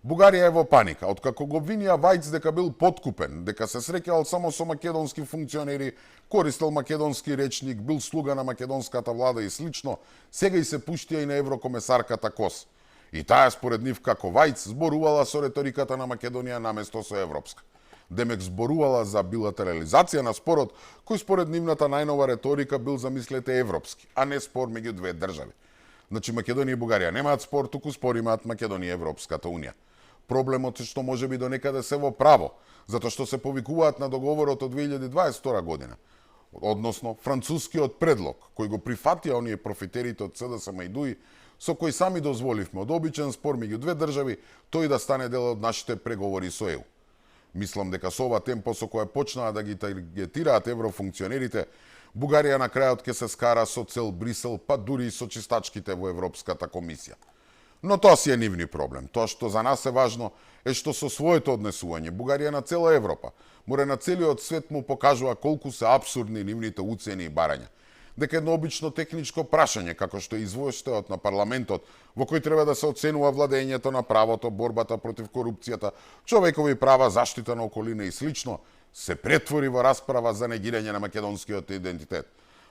Бугарија е во паника, откако го обвинија Вајц дека бил подкупен, дека се среќавал само со македонски функционери, користел македонски речник, бил слуга на македонската влада и слично, сега и се пуштија и на еврокомесарката Кос. И таа според нив како Вајц зборувала со реториката на Македонија наместо со европска. Демек зборувала за билатерализација на спорот, кој според нивната најнова реторика бил замислете европски, а не спор меѓу две држави. Значи Македонија и Бугарија немаат спор, туку спор имаат Македонија и Европската унија. Проблемот е што може би до некаде се во право, затоа што се повикуваат на договорот од 2022 година. Односно, францускиот предлог, кој го прифатија оние профитерите од СДСМ и ДУИ, со кој сами дозволивме од обичен спор меѓу две држави, тој да стане дел од нашите преговори со ЕУ. Мислам дека со ова темпо со која почнаа да ги таргетираат еврофункционерите, Бугарија на крајот ќе се скара со цел Брисел, па дури и со чистачките во Европската комисија. Но тоа си е нивни проблем. Тоа што за нас е важно е што со своето однесување Бугарија на цела Европа, море на целиот свет му покажува колку се апсурдни нивните уцени и барања. Дека едно обично техничко прашање, како што е извештајот на парламентот, во кој треба да се оценува владењето на правото, борбата против корупцијата, човекови права, заштита на околина и слично, се претвори во расправа за негирање на македонскиот идентитет.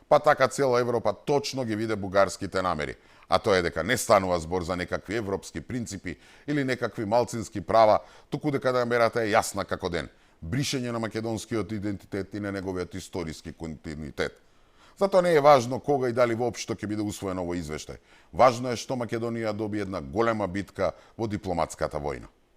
Па така цела Европа точно ги виде бугарските намери, а тоа е дека не станува збор за некакви европски принципи или некакви малцински права, туку дека намерата е јасна како ден. Бришење на македонскиот идентитет и на неговиот историски континуитет. Затоа не е важно кога и дали воопшто ќе биде усвоен овој извештај. Важно е што Македонија доби една голема битка во дипломатската војна.